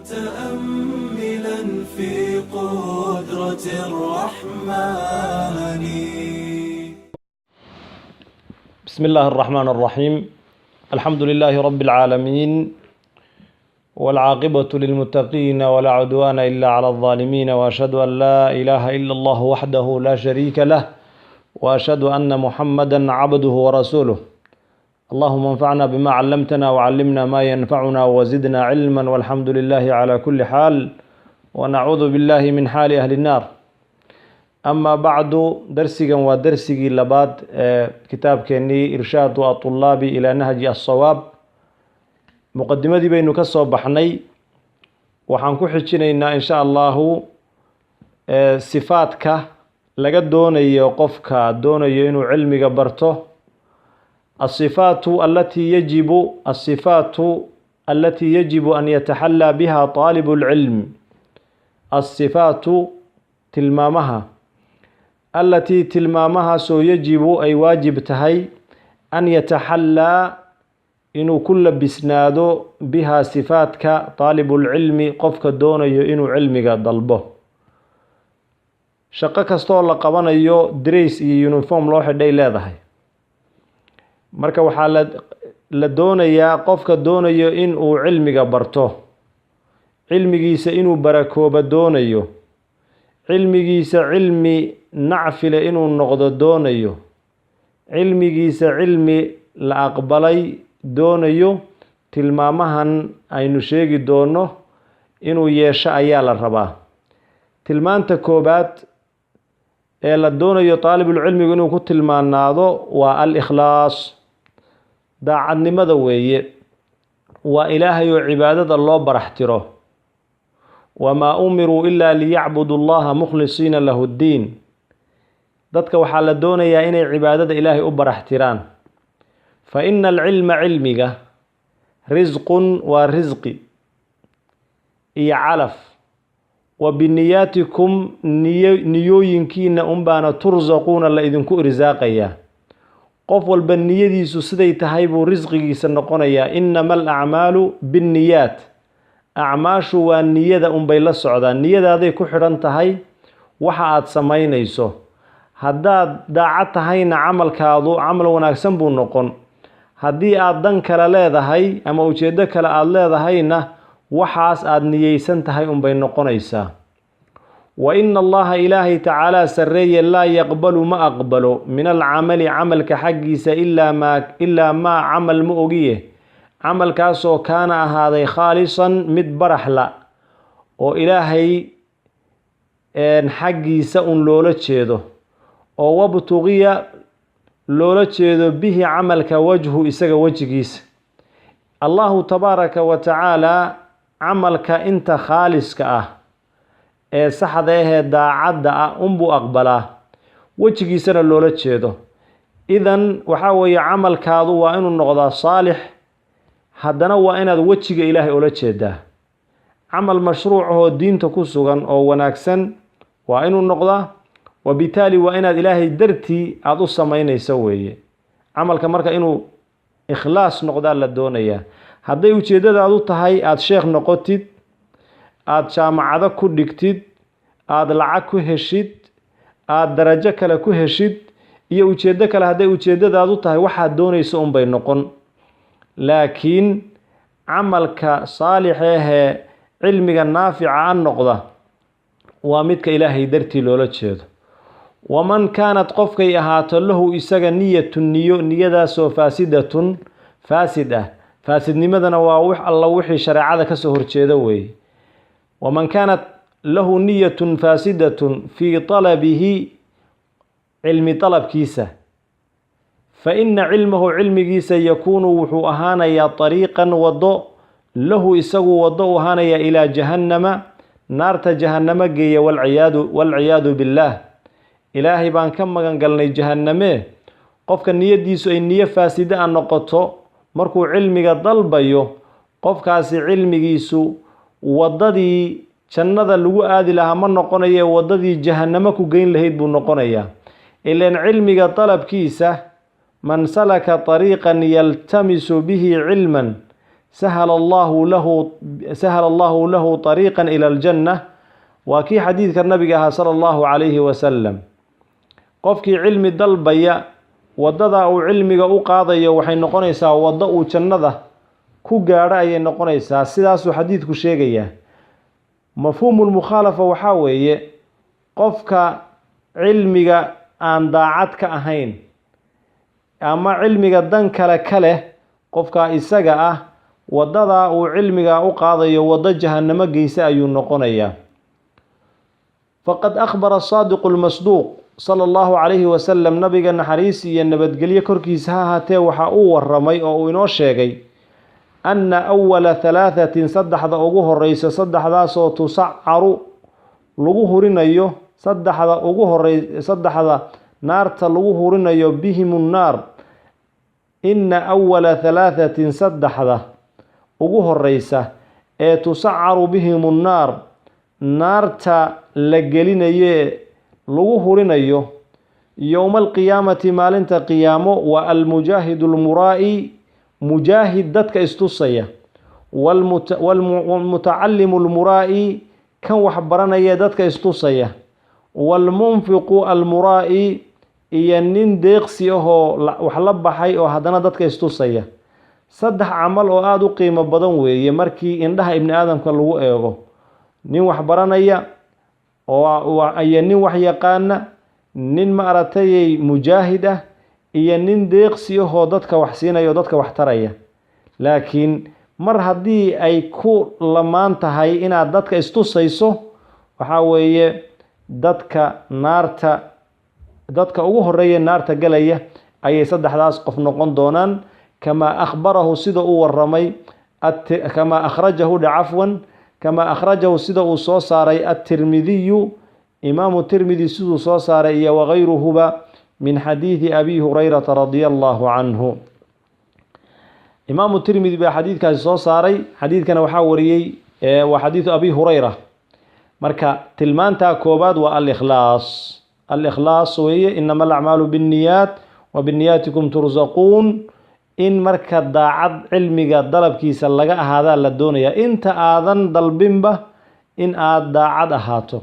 متأملا في قدرة الرحمن. بسم الله الرحمن الرحيم. الحمد لله رب العالمين، والعاقبة للمتقين ولا عدوان إلا على الظالمين، وأشهد أن لا إله إلا الله وحده لا شريك له، وأشهد أن محمدا عبده ورسوله. اللهم انفعنا بما علمتنا وعلمنا ما ينفعنا وزدنا علما، والحمد لله على كل حال، ونعوذ بالله من حال أهل النار. أما بعد، درسيا ودرسي لباد كتاب كني إرشاد الطلاب إلى نهج الصواب. مقدمة بينك الصباحني وحنكو حجينا إن شاء الله صفاتك لقد دوني يوقفك دوني ينو علمك برته. الصفات التي يجب أن يتحلى بها طالب العلم. الصفات تلمامها التي تلمامها سو يجب أي واجب تهي أن يتحلى إنو كل بسنادو بها صفاتك طالب العلم قفك دون إنو علمك ضلبه. شقك استوى قبانا يو دريس يونيفورم لوحة دي leedahay. marka waxaa la doonayaa qofka doonayo in uu cilmiga barto, cilmigiisa inuu barakoobo doonayo, cilmigiisa cilmi nacfile inuu noqdo doonayo, cilmigiisa cilmi la aqbalay doonayo. tilmaamahan aynu sheegi doono inuu yeesho ayaa la rabaa. tilmaanta koobaad ee la doonayo taalibul cilmigu inuu ku tilmaanaado waa al-ikhlaas. daacadnimada weeye, waa ilaahay oo cibaadada loo baraxtiro. wamaa umiruu ilaa liyacbudu allaha mukhlisiina lahu ddiin. dadka waxaa la doonayaa inay cibaadada ilaahay u baraxtiraan. fa ina alcilma cilmiga risqun waa risqi iyo calaf. wa biniyaatikum niyooyinkiina unbaana tursaquuna la idinku irsaaqayaa. qof walba niyadiisu siday tahay buu risqigiisa noqonayaa. inama alacmaalu binniyaat. acmaashu waa niyada unbay la socdaan. niyadaaday ku xidhan tahay waxa aad samaynayso. haddaad daacad tahayna camalkaadu camal wanaagsan buu noqon. haddii aad dan kale leedahay ama ujeeddo kale aad leedahayna waxaas aad niyeysan tahay unbay noqonaysaa. wa ina allaha ilaahay tacaalaa sarreeye laa yaqbalu ma aqbalo min alcamali camalka xaggiisa ilaa maa camal ma ogiye camalkaasoo kaana ahaaday khaalisan mid baraxla oo ilaahay xaggiisa un loola jeedo, oo wabtuqiya loola jeedo bihi camalka wajhu isaga wejigiisa. allahu tabaaraka wa tacaalaa camalka inta khaaliska ah ee saxda ahee daacadda ah unbuu aqbalaa, wejigiisana loola jeedo. idan waxaa weeye camalkaadu waa inuu noqdaa saalix, haddana waa inaad wejiga ilaahay ula jeedaa. camal mashruuc ahoo diinta ku sugan oo wanaagsan waa inuu noqdaa. wabitaali waa inaad ilaahay dartii aada u samaynayso weeye. camalka marka inuu ikhlaas noqdaa la doonayaa. hadday ujeeddadaadu tahay aada sheekh noqotid, aada jaamacado ku dhigtid, aada lacag ku heshid, aada darajo kale ku heshid, iyo ujeeddo kale hadday ujeeddadaadu tahay waxaad doonayso unbay noqon. laakiin camalka saalixeehee cilmiga naafica a noqda waa midka ilaahay dartii loola jeedo. waman kaanad qofkay ahaato lahu isaga niyatun niyo, niyadaasoo faasidatun faasid ah. faasidnimadana waa wax alla wixii shareecada ka soo horjeeda weeye. waman kaanat lahu niyatun faasidatun fii talabihi cilmi dalabkiisa, fa ina cilmahu cilmigiisa yakuunu wuxuu ahaanayaa طariiqan wado lahu isagu wado u ahaanayaa ilaa jahannama, naarta jahannamo geeya. walciyaadu billaah. ilaahay baan ka magan galnay jahanname. qofka niyadiisu ay niyo faasida a noqoto markuu cilmiga dalbayo, qofkaasi cilmigiisu wadadii jannada lagu aadi lahaa ma noqonaye wadadii jahannamo ku geyn lahayd buu noqonayaa. ilaan cilmiga dalabkiisa man salaka طariiqan yaltamisu bihi cilman سهل الله له طريقا إلى الجنة. وكي حديث النبي صلى الله عليه وسلم قفكي علم دلبيا wadada uu cilmiga u qaadayo waxay noqonaysaa wada uu jannada ku gaaro ayay noqonaysaa. sidaas uu xadiidku sheegaya. mafhuumul mukhalafa waxa weeye qofka cilmiga aan daacad ka ahayn ama cilmiga dan kale qofka isaga ah wadada uu cilmiga u qaadayo wada jahannamo geysa ayuu noqonayaa. faqad akhbara as-sadiq al-masduq صلى الله عليه وسلم نبينا نحريس ينبدقلية كركيس هاتي وحاو الرمي أو إنو الشيغي أن أول ثلاثة صدح ذا أقوه الرئيس صدح ذا صوت سعر لغوه رنيو صدح ذا أقوه الرئيس صدح ذا نار لغوه رنيو بهم النار. إن أول ثلاثة صدح ذا أقوه الرئيس تسعر بهم النار نار لقلين lagu hurinayo يوم القيامة maalinta qiyaamo wa المجاهد المرائي مجاهد dadka istusaya والمتعلم المرائي kan wax baranaya dadka istusaya والمنفق المرائي iyo nin deeqsi oo wax la baxay oo hadana dadka istusaya. saddex amal oo aad u qiimo badan weeye markii indhaha ibn aadamka lagu eego. nin wax baranaya oo ay nin wax yaqaan nin ma aratay mujaahid ah iyo nin deeqsi oo dadka wax siinayo dadka wax taraya. laakiin mar hadii ay ku lamaan tahay inaad dadka istusayso waxa weeye dadka ugu horeeya naarta galaya ayay saddexdaas qof noqon doonaan. kama akhbarahu sida uu waramay kama akhrajahu sida uu soo saaray at-Tirmidhi إمام الترمذي سدو صار وغيره من حديث أبي هريرة رضي الله عنه. إمام الترمذي بحديث كان صار حديث كان وحاوري وحديث أبي هريرة مركا تلمان تاكوباد الإخلاص وهي إنما الأعمال بالنيات وبالنياتكم ترزقون. إن مركا داعد علمي ضلب كيس لغا هذا للدنيا انت آذن ضلبنبه إن آد داعد أهاته.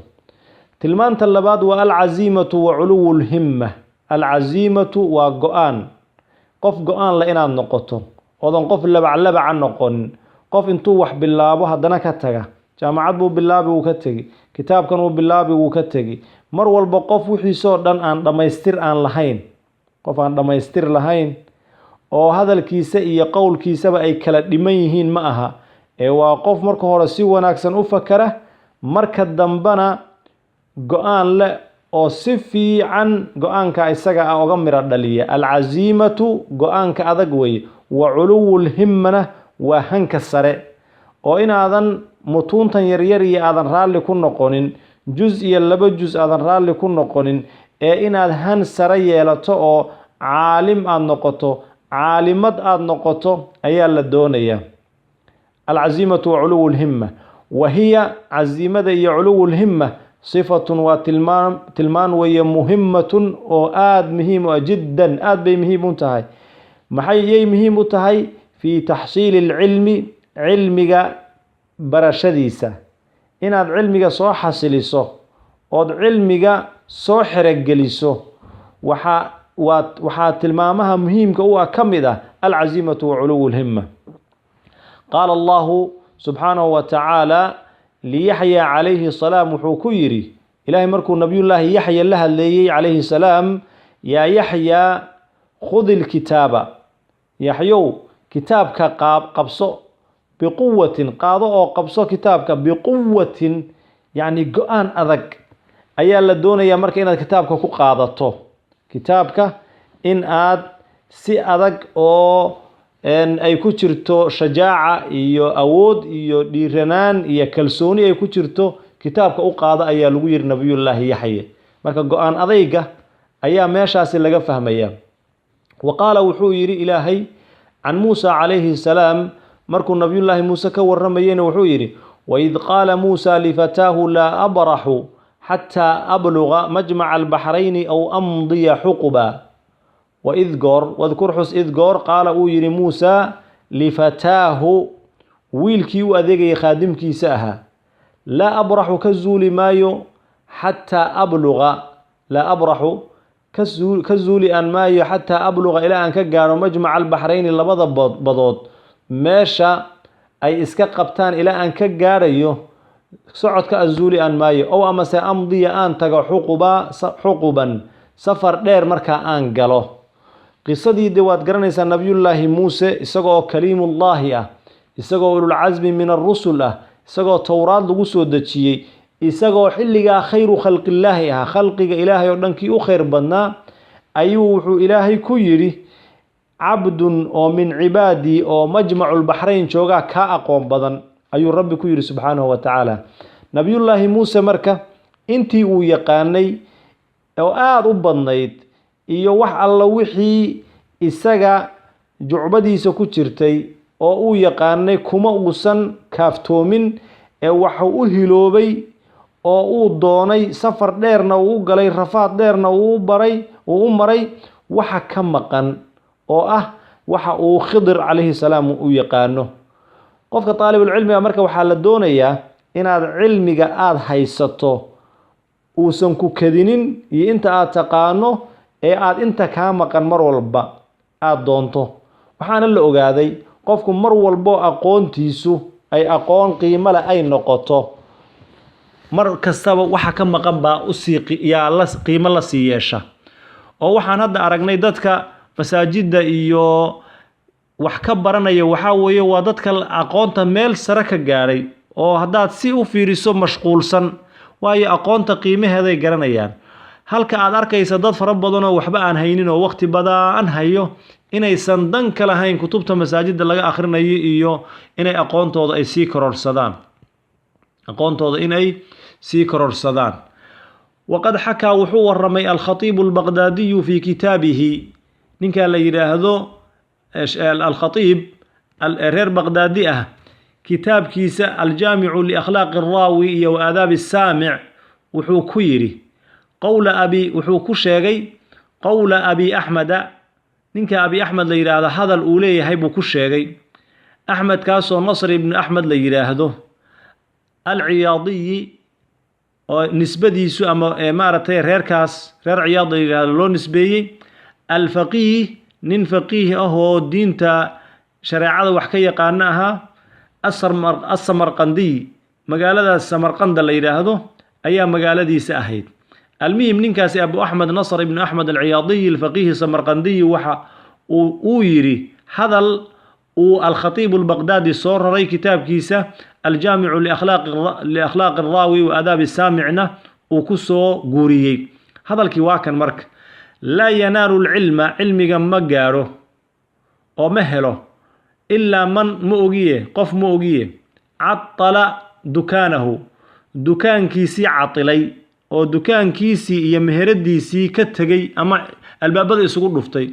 تلمان تلباد والعزيمة وعلو الهمة. العزيمة وقوان قف قوان لإنا نقطه وضن قف لبع نقون قف انتو وح بالله هدنا كتغا جامعات بو بالله وكتغي كتاب كانوا بالله وكتغي مر والبا قف وحي سو دان ان دمايستير ان لهين قف ان دمايستير لهين oo hadalkiisa iyo qowlkiisaba ay kala dhiman yihiin ma aha ee waa qof marka hore si wanaagsan u fakara marka dambana go'aan le oo si fiican go'aanka isaga ah uga mira dhaliya. al-azimatu go'aanka adag way wa ulul himmana wa hanka sare oo inaadan mutuntan yaryar iyo aadan raali ku noqonin juz iyo laba juz aadan raali ku noqonin ee inaad han sare yeelato oo caalim aad noqoto caalimad aad noqoto ayaa la doonaya. al-azimatu wa ulul himma wa hiya azimada iyo ulul himma صفة وتلمان وهي مهمة وآد مهم جدا آد بي مهم تهي محي مهم تهي في تحصيل العلم علمك برشديسة إن آد علمك صو حصليسو آد علمك صو حرقليسو وحا تلمامها مهم كأو أكمدة العزيمة وعلو الهمة. قال الله سبحانه وتعالى ليحيى عليه السلام وحكيري إلهي مركو نبي الله يحيى لها اللي عليه السلام يا يحيى خذ الكتاب يحيو كتابك قبصو بقوة قاضو قبصو كتابك بقوة يعني قآن أذك أيا لدون يا مركو إن كتابك قاضته كتابك إن آد سي أذك أو إن أي كترتو شجاعة إيو أود إيو ديرنان إيو كالسوني أي كترتو كتابك أقاضى أيا لغير نبي الله يحيى مركا قوان أضيقة أيا ماشاسي لغا فهميا. وقال وحويري إلهي عن موسى عليه السلام مركو نبي الله موسى كورميين وحويري وإذ قال موسى لفتاه لا أبرح حتى أبلغ مجمع البحرين أو أمضي حقبا. واذكر حس إذ قال أويري موسى لفتاه wiilkii u adeegayay khaadimkiisa ahaa laa abraxu ka zuuli maayo xataa abluqa laa abraxu ka zuuli aan maayo xataa abluqa ilaa aan ka gaadho majmaca albaxrayni labada badood meesha ay iska qabtaan ilaa aan ka gaadhayo socodka azuuli aan maayo ow amase amdiya aan tago xuquban safar dheer markaa aan galo qisadii de waad garanaysaa nabiyullaahi muuse isagoo kaliimullaahi ah isagoo ululcasmi min arusul ah isagoo towraad lagu soo dejiyey isagoo xilligaa khayru khalqillaahi ah khalqiga ilaahay oo dhankii u khayr badnaa ayuu wuxuu ilaahay ku yidhi cabdun oo min cibaadii oo majmaculbaxrayn joogaa kaa aqoon badan ayuu rabbi ku yidhi subxaanahu wa tacaala nabiyullaahi muuse marka intii uu yaqaanay oo aada u badnayd iyo wax alla wixii isaga jucbadiisa ku jirtay oo uu yaqaanay kuma uusan kaaftoomin ee waxuu u hiloobay oo uu doonay safar dheerna uu u galay rafaad dheerna uu u maray waxa ka maqan oo ah waxa uu khidir calayhi salaam u yaqaano qofka taalibulcilmiga marka waxaa la doonayaa inaad cilmiga aada haysato uusan ku kadinin iyo inta aad taqaano ee aada inta kaa maqan mar walba aada doonto waxaana la ogaaday qofku mar walbo aqoontiisu ay aqoon qiimo leh ay noqoto mar kastaba waxa ka maqan baa qiimo la sii yeesha oo waxaan hadda aragnay dadka masaajidda iyo wax ka baranaya waxaa weeye waa dadka aqoonta meel sare ka gaadhay oo haddaad si u fiiriso mashquulsan waayo aqoonta qiimaheeday garanayaan halka aad arkaysa dad fara badanoo waxba aan haynin oo waqti badaan hayo inaysan dan ka lahayn kutubta masaajidda laga akhrinayo iyo inay aqoontooda ay sii kororsadaan waqad xakaa wuxuu waramay alkhatiibu albaqdaadiyu fi kitaabihi ninkaa la yidhaahdo alkhatiib reer baqdaadi ah kitaabkiisa aljaamicu liakhlaaqi araawi iyo wa aadaabi asaamic wuxuu ku yidhi wuxuu ku sheegay qowla abi axmeda ninka abi axmed la yidhaahdo hadal uu leeyahay buu ku sheegay axmedkaasoo nasr ibnu axmed la yidhaahdo alciyaadiyi oo nisbadiisu ama maaragtay reer ciyaad la yidhaahdo loo nisbeeyey alfaqiih nin faqiih ah oo diinta shareecada wax ka yaqaano ahaa asamarqandiy magaaladaas samarqanda la yidhaahdo ayaa magaaladiisa ahayd almuhim ninkaasi abu axmed nasr ibnu axmed alciyaadiyi alfaqiihi samarqandiyi waxa uu yidhi hadal uu alkhatiibu albaqdaadi soo raray kitaabkiisa aljaamicu liakhlaaqi araawi wa aadaabi saamicna uu ku soo guuriyey hadalkii waa kan marka laa yanaalu lcilma cilmiga ma gaadho oo ma helo ilaa man qof ma ogiye catala dukaanahu dukaankiisii catilay oo dukaankiisii iyo meheradiisii ka tegey ama albaabada isugu dhuftay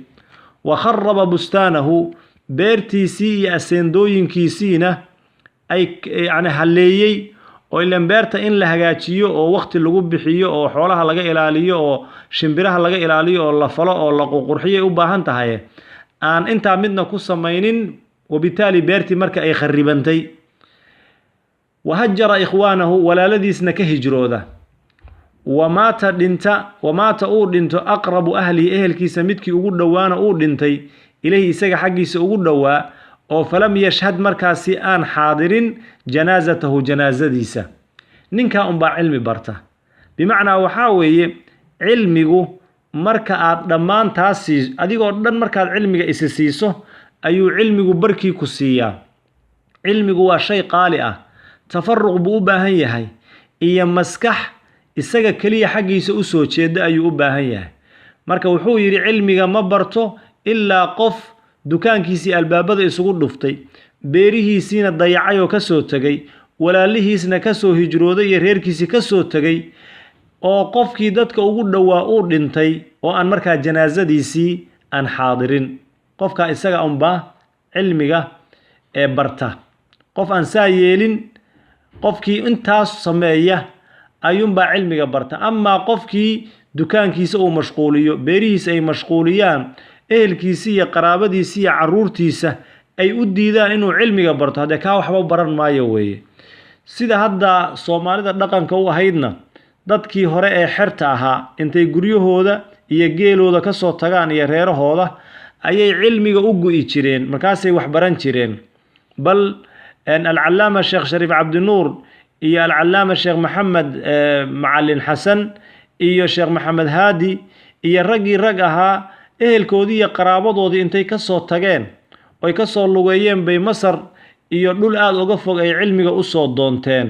wa kharaba bustaanahu beertiisii iyo aseendooyinkiisiina ay halleeyey oo ilan beerta in la hagaajiyo oo waqti lagu bixiyo oo xoolaha laga ilaaliyo oo shimbiraha laga ilaaliyo oo la falo oo la qurqurxiyay u baahan tahay aan intaa midna ku samaynin wabitaali beertii marka ay kharibantay wahajara ikhwaanahu walaaladiisna ka hijrooda wamaata uu dhinto aqrabu ahlihi ehelkiisa midkii ugu dhowaana uu dhintay ilayhi isaga xaggiisa ugu dhowaa oo falam yashhad markaasi aan xaadirin janaasatahu janaasadiisa ninkaa unbaa cilmi barta bimacnaa waxaa weeye cilmigu marka aad dhammaantaas adigoo dhan markaad cilmiga isi siiso ayuu cilmigu barkii ku siiyaa cilmigu waa shay qaali ah tafaruq buu u baahan yahay iyo maskax isaga keliya xaggiisa u soo jeeda ayuu u baahan yahay marka wuxuu yidhi cilmiga ma barto ilaa qof dukaankiisii albaabada isugu dhuftay beerihiisiina dayacay oo ka soo tegay walaalihiisna ka soo hijrooday iyo reerkiisii ka soo tegay oo qofkii dadka ugu dhowaa uu dhintay oo aan markaa janaasadiisii aan xaadirin qofkaa isaga unbaa cilmiga ee barta qof aan saa yeelin qofkii intaas sameeya ayuunbaa cilmiga barta amaa qofkii dukaankiisa uu mashquuliyo beerihiisa ay mashquuliyaan ehelkiisa iyo qaraabadiisa iyo caruurtiisa ay u diidaan inuu cilmiga barto haddee kaa waxba baran maayo weeye. sida hadda Soomaalida dhaqanka u ahaydna dadkii hore ee xerta ahaa intay guryahooda iyo geelooda ka soo tagaan iyo reerahooda ayay cilmiga u go'i jireen markaasay wax baran jireen. bal al-Allaama Sheekh Shariif Cabdinuur iyo al-Allaama Sheekh Maxamed Macallin Xasan iyo Sheekh Maxamed Haadi iyo rag ahaa ehelkoodii iyo qaraabadoodii intay ka soo tageen oo ka soo lugeeyeen bay Masar iyo dhul aad uga fog ay cilmiga u soo doonteen.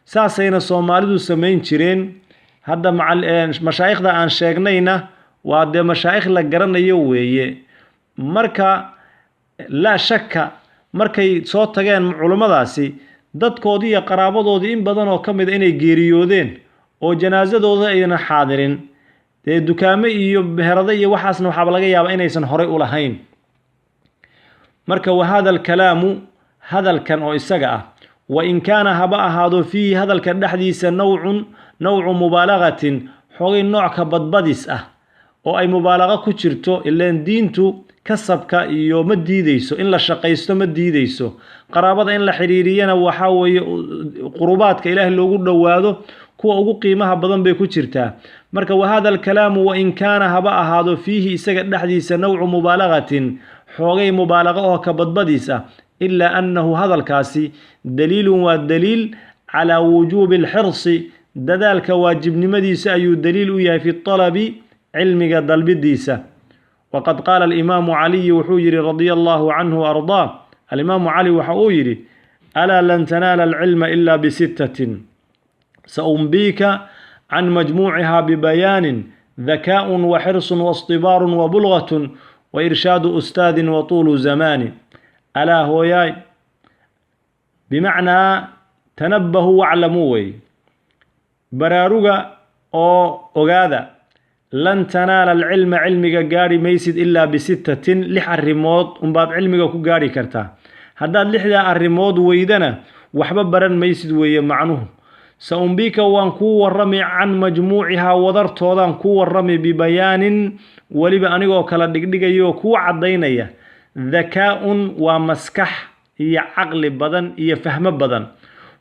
saasayna Soomaalidu sameyn jireen. hadda mashaayikhda aan sheegnayna waa de mashaayikh la garanayo weeye. marka la shakka markay soo tageen culimadaasi dadkoodii iyo qaraabadoodii in badan oo kamid inay geeriyoodeen oo janaazadooda ayna xaadirin de dukaame iyo beherada iyo waxaasna waxa laga yaabaa inaysan horay u lahayn. marka wahada al-kalaamu hadalkan oo isaga ah wa in kaana haba ahaado fiihi hadalkan dhexdiisa nawcu mubaalagatin xoogay nooc ka badbadis ah oo ay mubaalaga ku jirto ilaan diintu kasabka iyo ma diideyso in la shaqaysto ma diideyso qaraabada in la xiriiriyana waxa weeye qurubaadka ilaahay loogu dhawaado kuwa ugu qiimaha badan bay ku jirtaa. marka wahada al-kalaamu wa in kaana haba ahaado fiihi isaga dhexdiisa nawcu mubaalagatin xoogay mubaalaga oo ka badbadis ah إلا أنه هذا الكاسي دليل ودليل على وجوب الحرص دذلك واجب نمديس أي دليل إياه في الطلب علمك دلب الديسة. وقد قال الإمام علي وحجر رضي الله عنه وأرضاه الإمام علي وحجر ألا لن تنال العلم إلا بستة سأنبيك عن مجموعها ببيان ذكاء وحرص واصطبار وبلغة وإرشاد أستاذ وطول زمان. ألا هوياي بمعنى تنبهوا واعلموا براروغا أو أغادا لن تنال العلم علمك قاري ميسد إلا بستة لح الرمود ومباب علمك كو قاري كرتا هذا لحدا الرمود ويدنا وحبب برن ميسد ويا معنوه سأنبيك وانكو والرمي عن مجموعها وضرت وضان كو الرمي ببيان ولبا أنيقو كلا دقيقيو كو عدينيا ذكاء ومسكح هي عقل بدن هي فهم بدن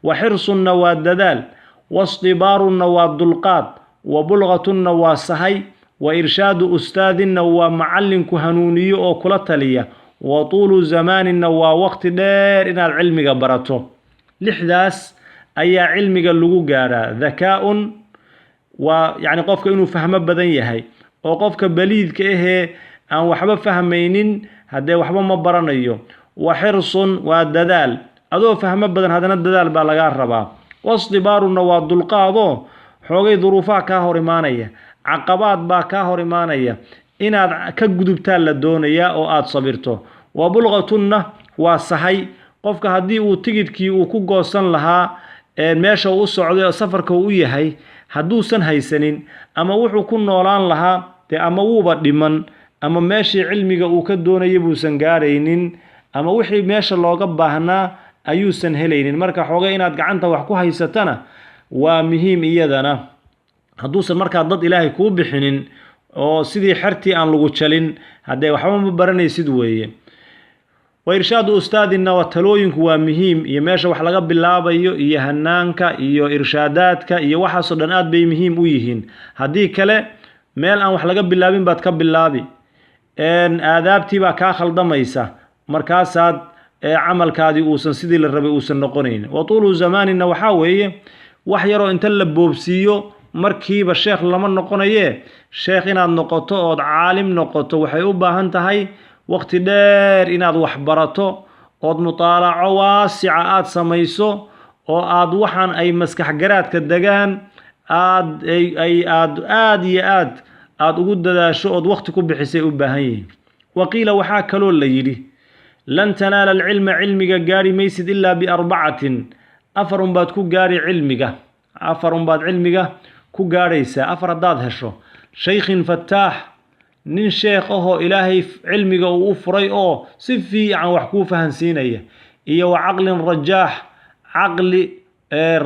وحرص والدلال واصطبار والدلقات وبلغة وصهي وإرشاد أستاذ ومعلم كهنوني أو كلتلية وطول زمان ووقت دار إن العلم قبرته لحداث أي علم اللغو قارا ذكاء ويعني قفك إنه فهم بدن يهي وقفك بليد كإيه أن وحبا فهمينين هذا وحبا مبرانيو وحرص والدلال أدو فهم بدن هذا الدلال بالغار ربا واصطبار والدلقاضو xoogay duruufaha ka hor imaanaya caqabaad baa ka hor imaanaya inaad ka gudubtaan la doonaya oo aad sabirto wa bulqatunna waa sahay qofka hadii uu tigidkii uu ku goosan lahaa meesha uu socday safarka uu yahay haduusan haysanin ama wuxuu ku noolaan lahaa ama wuuba dhiman ama meeshii cilmiga uu ka doonayay buusan gaaraynin ama wixii meesha looga baahnaa ayuusan helaynin marka xoogay inaad gacanta wax ku haysatana waa muhiim iyadana haduusan markaa dad ilaahay kuu bixinin oo sidii xirtii aan lagu jalin hadee waxba ma baranaysid weeye wa irshaadu ustaadina wa talooyinku waa muhiim iyo meesha wax laga bilaabayo iyo hanaanka iyo irshaadaadka iyo waxaas oo dhan aad bay muhiim u yihiin hadii kale meel aan wax laga bilaabin baad ka bilaabi aadaabtii baa ka khaldamaysa markaasaad camalkaadii uusan sidii la rabay uusan noqonayn wa tuulu zamanina waxa weeye wax yaro inta la boobsiyo markiiba sheekh lama noqonaye sheekh inaad noqoto oo caalim noqoto waxay u baahan tahay waqti dheer inaad wax barato oo mutaalaco waasica aad samayso oo aad waxan ay maskax garaadka dagaan aad ugu dadaasho oo waqti ku bixisay u baahan yihiin waqiila waxa kaloo la yiri lan tanaala cilmiga gaari maysid illa bi arbacatin أفرم بعد كو جاري علمك أفرم بعد علمك كو جاريسا أفرداد هشو شيخ فتاح نين شيخ إلهي علمك وفري سفي عن وحكوفة هنسينية إيه وعقل رجاح عقل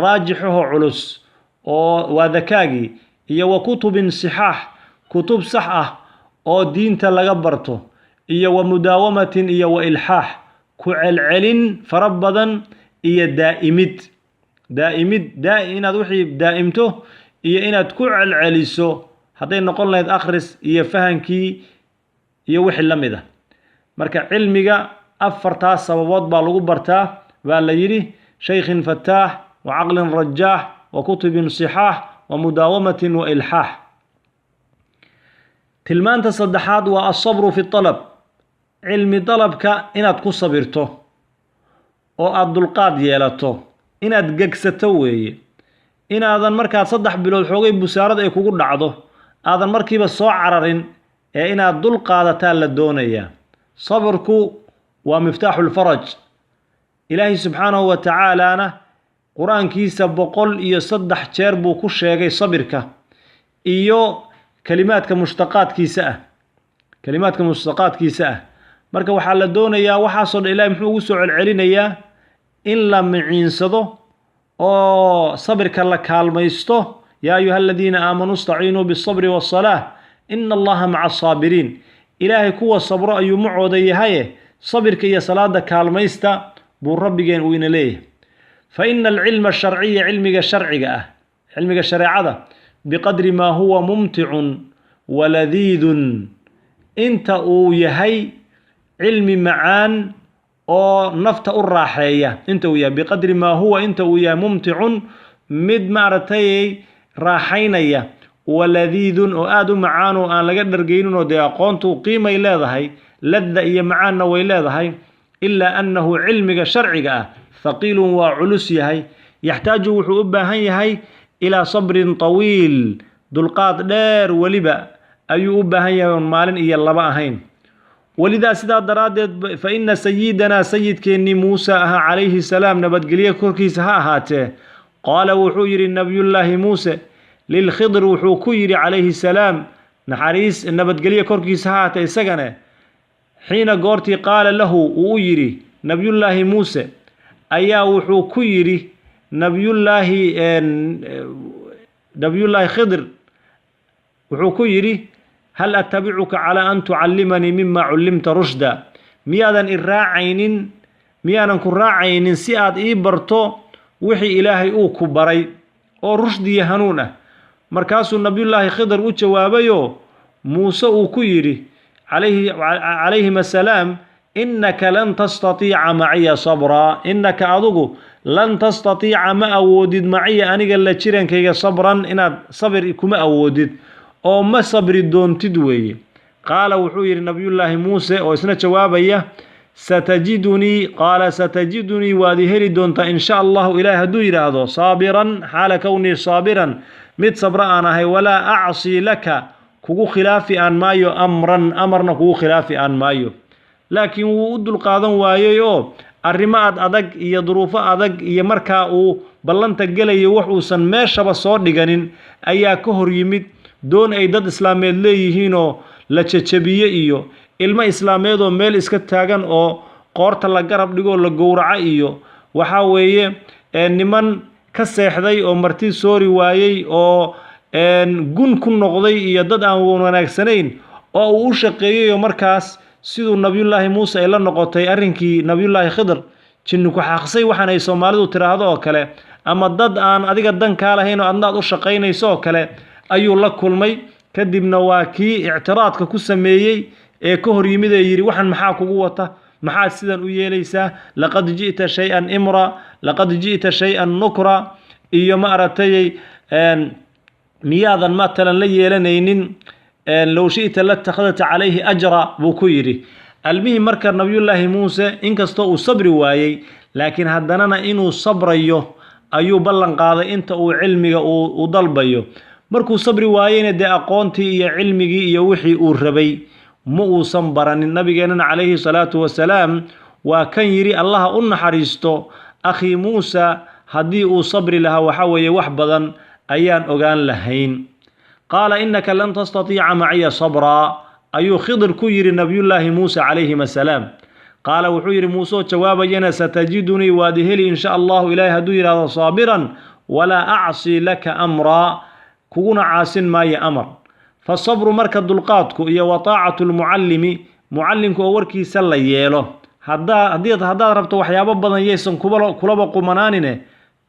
راجحه علس وذكاقي إيه وكتب صحاح كتب صحة دين تلقبرته إيه ومداومة إيه وإلحاح كعلعلن فربضا إيا دائمد إناد وحي دائمته إيا إناد كعلعلسو هذين نقول لها أخرس إيا فهنكي إيا وحي اللمدة مركا علمك أفرتا سببات بالغو برتا بالليلي شيخ فتاح وعقل رجاح وكتب صحاح ومداومة وإلحاح تلمان تصدحات والصبر في الطلب علمي طلبك إناد كو صبرته oo aad dulqaad yeelato inaad gegsato weeye inaadan markaad 3 bilood xoogay busaarad ay kugu dhacdo aadan markiiba soo cararin ee inaad dulqaadataa la doonaya sabrku waa miftaaxul faraj ilaahi subhanahu wa ta'ala quraankiisa 103 jeer buu ku sheegay sabirka iyo kalimaadka mushtaqaadkiisa marka waxa la doonayaa waxa soo ilaahay muxuu ugu soo celcelinayaa in la miciinsado oo sabirka la kaalmaysto yaa ayyuhalladheena aamanu istaciinu bis-sabri was-salaah inna allaha ma'as saabiriin ilaahay kuwa sabro ayuu macooda yahay sabirka iyo salaada kaalmaysta buu rabbigeen uu ina leeyahay fa innal ilma ash-shar'iyya ilmiga shariicada biqadri ma huwa mumti'un wa ladhiidun inta uu yahay علمي معان أو نفط الراحية أنت ويا بقدر ما هو أنت ويا ممتع مد معرتي راحينية ولذيذ وآد معان وأن لقدر جينون ودياقونتو قيمة إلى ذهي لذة إيا معان وإلى ذهي إلا أنه علمك شرعك ثقيل وعلوسي هي يحتاج وحوبة هي إلى صبر طويل دلقات دار ولبا أيوبة هي مال إيا اللبا هين ولذا سيدا درادت فإن سيدنا سيد كيني موسى عليه السلام نبت قليا كوركيس هاته قال وحوير النبي الله موسى للخضر وحوكير عليه السلام نحريس نبت قليا كوركيس هاته سجنه حين قرتي قال له ويري نبي الله موسى أيا وحوكير نبي الله خضر وحوكيري هل أتبعك على أن تعلمني مما علمت رشدا ميادا كراعين سياد إيبرتو وحي إلهي أو كبري أو رشدي هنونة مركاس النبي الله خضر وجوابيو موسى كيري عليهم السلام إنك لن تستطيع معي صبرا إنك أضغو لن تستطيع ما أودد معي أنا قال لك كي صبرا إن صبر كما أودد أو ما صبر دون تدوي قال وحوير نبي الله موسى أو سنة جوابية ستجدني وادهري دونت إن شاء الله إله دوير هذا صابرا حال كوني صابرا مت صبر أنا هي ولا أعصي لك كوكو خلافي أن مايو أمرنا كوكو خلافي أن مايو لكن ود القاضن وايو الرماد أدق يضروف أدق يمركا أو بلنت جلي وحوسن ما شبه صار دجانين أيا كهر يمد دون أي دد إسلامي ليهينو لتشبيه إيو إلما إسلامي دو ميل إسكت تاغن أو قورت لقرب ديغو لقورع إيو وحاوية نمان كسيحدي أو مرتي سوري وايي أو قن كن نقضي إيو دد آنوون وناكسنين أو وشقيي مركاس سيدو نبي الله موسى إلا نقوتي أرنكي نبي الله خضر جنكو حاقسي وحانا يسومالدو تراهدو كله أما دد آن أديق الدن كالهينو أدناد وشقيين يسو كله ayuu la kulmay kadibna waa kii i'tiraadka ku sameeyay ee ka hor yimid ee yiri waxan maxaa kugu wata maxaa sidan u yeelaysaa laqad ji'ta shay'an imra laqad ji'ta shay'an nukra iyo ma aratay miyaadan matalan la yeelanaynin law shi'ta la takhadta alayhi ajra buu ku yiri almihim marka nabiyullaahi muuse inkastoo uu sabri waayay laakiin haddana inuu sabrayo ayuu ballan qaaday inta uu cilmiga uu dalbayo markuu sabri waayeen de aqoontii iyo cilmigii iyo wixii uu rabay ma uusan baranin nabigeena calayhi salaatu wasalaam waa kan yiri allah u naxariisto akhi Muusa hadii uu sabri lahaa waxa weeye wax badan ayaan ogaan lahayn qaala innaka lan tastati'a ma'iya sabra ayu khidr ku yiri nabiyullaahi Muusa calayhi salaam qaala wuxuu yiri Muusa jawaabayana satajiduni waadihili insha Allah ilaahi haduu yiraahdo sabiran wala a'si laka amra كونا عاسن ما يأمر فالصبر مركز دلقاتكو إيا وطاعة المعلم معلمكو أوركي سلا ييلو haddaad rabto waxyaabo badan yaysan kulaba qumanaanine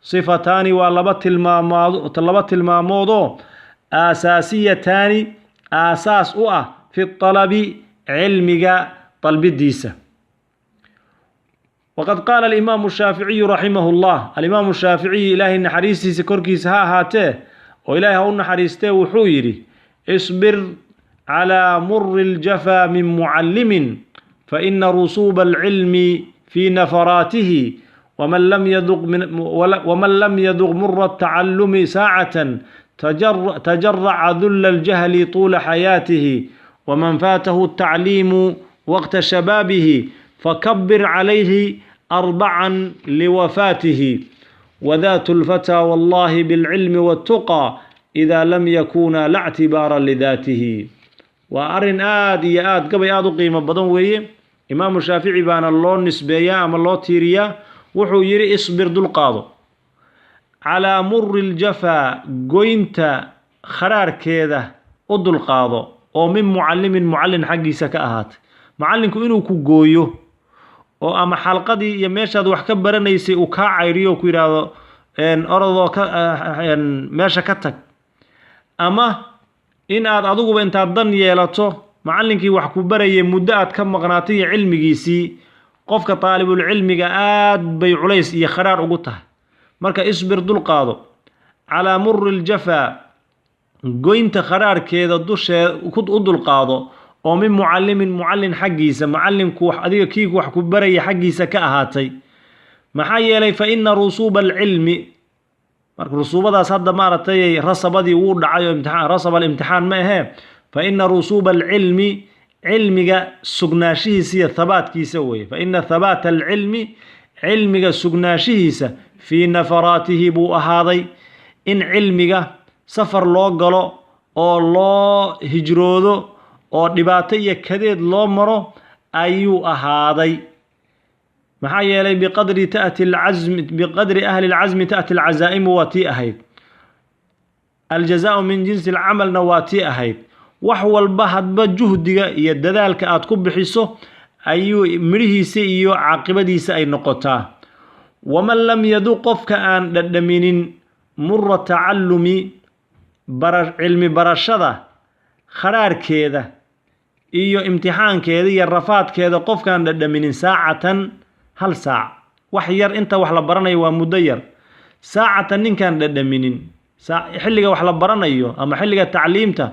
sifataani waa laba tilmaamoodoo aasaasiyataani aasaas u ah fi talabi cilmiga dalbidiisa. waqad qaala alimaamu shaaficiyu raximahu llah, alimaamu shaaficiyi ilaahay naxariistiisa korkiisa ha ahaatee oo ilaahay ha u naxariistee wuxuu yidhi isbir calaa muri اljafaa min mucallimin faina rusuuba alcilmi fii nafaraatihi waman lam yaduq mura الtacallumi saacatan tajaraca dula اljahli طuula xayaatihi waman faatahu الtacliimu waqta shabaabihi fakabir calayhi arbacan liwafaatihi wadaatu اlfatىa wallahi biاlcilmi wاltuqى إida lam yakuna la اctibaara lidaatihi. waa arrin aad iyo aad gabay aad u qiimo badan weeye. imaamu shaafici baana loo nisbeeyaa ama loo tiiriyaa. wuxuu yidhi isbir dulqaado calaa muri اljafaa goynta kharaarkeeda u dulqaado oo min mucallimin mucallin xaggiisa ka ahaatay. macallinku inuu ku gooyo oo ama xalqadii iyo meeshaad wax ka baranaysay uu kaa cayriyo ku yidhaahdo orodoo meesha ka tag, ama in aad adiguba intaad dan yeelato macallinkii wax ku barayay muddo aad ka maqnaatay iyo cilmigiisii. qofka taalibulcilmiga aad bay culays iyo kharaar ugu tahay. marka isbir dulqaado calaa muri اljafaa goynta kharaarkeeda dusheeda u dulqaado oo min mucallimin mucallin xaggiisa, mucallinku adiga kii wax ku baraya xaggiisa ka ahaatay. maxaa yeelay fa ina rusuuba alcilmi, marka rusuubadaas hadda maaragtay rasabadii wuu dhacay oo imtixaan rasab alimtixaan ma ahee. fa ina rusuuba alcilmi cilmiga sugnaashihiisa iyo habaatkiisa weeye. fa ina habaata alcilmi cilmiga sugnaashihiisa fii nafaraatihi buu ahaaday. in cilmiga safar loo galo oo loo hijroodo oo dhibaato iyo kadeed loo maro ayuu ahaaday. maxaa yeelay biqadri ahli اlcasmi ta'ti alcazaa'imu waa tii ahayd. aljazaau min jinsi alcamalna waa tii ahayd. wax walba hadba juhdiga iyo dadaalka aad ku bixiso ayuu midhihiisa iyo caaqibadiisa ay noqotaa. waman lam yaduq qofka aan dhadhaminin mura tacallumi cilmi barashada kharaarkeeda iyo imtixaankeeda iyo rafaadkeeda qofkaan dhadhaminin saacatan hal saac, wax yar inta wax la baranayo waa muddo yar. saacatan ninkaan dhadhaminin xilliga wax la baranayo ama xilliga tacliimta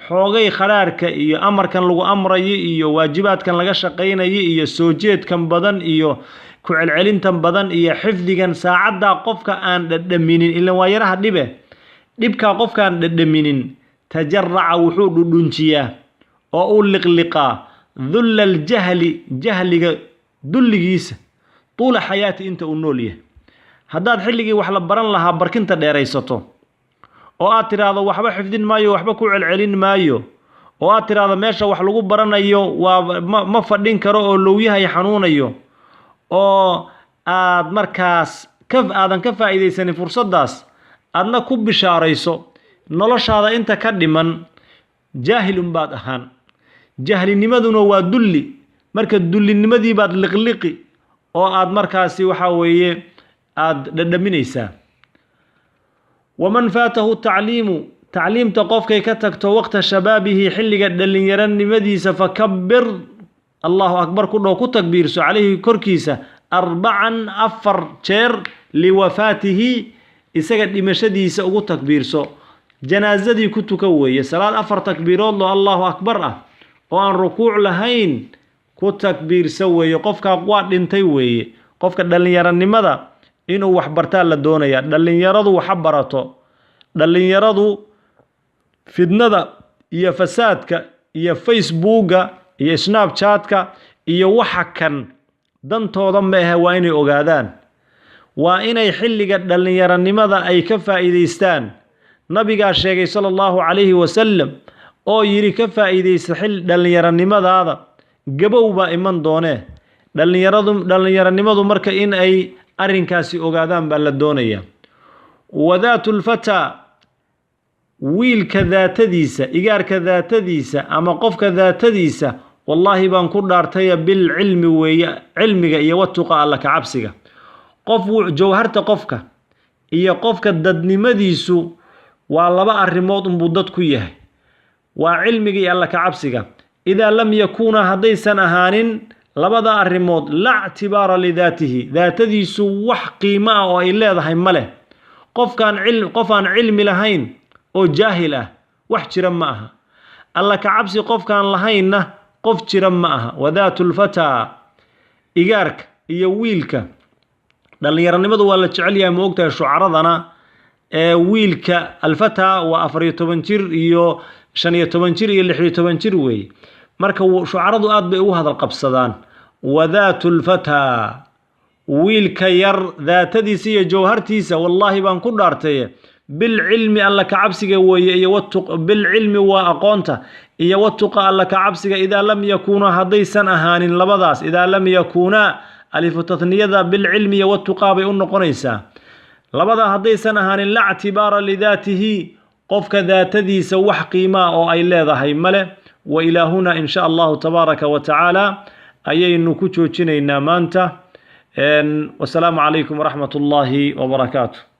xoogay kharaarka iyo amarkan lagu amrayo iyo waajibaadkan laga shaqaynayo iyo soo jeedkan badan iyo ku celcelintan badan iyo xifdigan saacaddaa qofka aan dhadhaminin ilan waa yaraha dhibkaa qofkaan dhadhaminin tajaraca wuxuu dhudhunjiyaa oo uu liqliqaa dulla aljahli jahliga dulligiisa tuula xayaati inta uu nool yahay. haddaad xilligii wax la baran lahaa barkinta dheeraysato oo aad tidhaahdo waxba xifdin maayo waxba ku celcelin maayo oo aad tidhaahdo meesha wax lagu baranayo waa ma fadhin karo oo lowyahay xanuunayo oo aad markaas aadan ka faa'iidaysanin fursaddaas aadna ku bishaarayso noloshaada inta ka dhiman jaahilun baad ahaan. jahlinimaduna waa dulli. marka dullinimadii baad liqliqi oo aad markaasi waxaa weeye aad dhadhaminaysaa. waman faatahu tacliimu tacliimta qofkay ka tagto waqta shabaabihi xilliga dhallinyaranimadiisa fakabir allahu akbar ku dhow ku takbiirso calayhi korkiisa 4 jeer liwafaatihi isaga dhimashadiisa ugu takbiirso. janaazadii ku tuka weeye salaad 4 takbiirood loo allahu akbar ah oo aan rukuuc lahayn ku takbiirsa weeye. qofka waa dhintay weeye. qofka dhallinyaranimada inuu wax bartaa la doonaya. dhallinyaradu waxa barato. dhallinyaradu fidnada iyo fasaadka iyo facebooka iyo snapchatka iyo waxa kan dantooda ma aha. waa inay ogaadaan. waa inay xilliga dhallinyaranimada ay ka faa'iidaystaan. nabigaa sheegay sala allahu calayhi wasalam oo yidhi ka faa'iidaysta dhallinyaranimadaada gabow baa iman doonee. dhallinyaranimadu marka in ay arrinkaasi ogaadaan baa la doonaya. wadaatu lfataa wiilka daatadiisa igaarka daatadiisa ama qofka daatadiisa والله بان كدارتي بالعلم علمك iyo watuqa alla ka cabsiga qof jawharta qofka iyo qofka dadnimadiisu waa laba arimood buu dad ku yahay waa cilmiga iyo alla ka cabsiga ida lam yakuna hadaysan ahaanin labada arimood la i'tibaara li dhatihi dhaatadiisu wax qiimo ah oo ay leedahay male qofkan cilmi lahayn oo jaahil ah wax jira ma aha alla ka cabsi qofkan lahayna qof jira ma aha wadaatul fata igaarka iyo wiilka dhalinyaranimadu waa la jecel yahay ma ogtahay shucaradana wiilka alfata waa 14 jir iyo 15 jir iyo 16 jir weey marka shucaradu aad bay ugu hadal qabsadaan wadaatul fata wiilka yar dhaatadiisa iyo jawhartiisa wallahi baan ku dhaartay بالعلم الله كعبسك بالعلم وأقونته إيا واتقى الله كعبسك إذا لم يكونا هديسا أهان لبضاس إذا لم يكونا ألف تثنية بالعلم واتقى بأن قنيسا لبضا هديسا أهان لا اعتبار لذاته قفك ذات ذي سوح قيمة أو أي لا هي مله وإلى هنا إن شاء الله تبارك وتعالى أي نكوتشو تشيني نامانتا والسلام عليكم ورحمة الله وبركاته.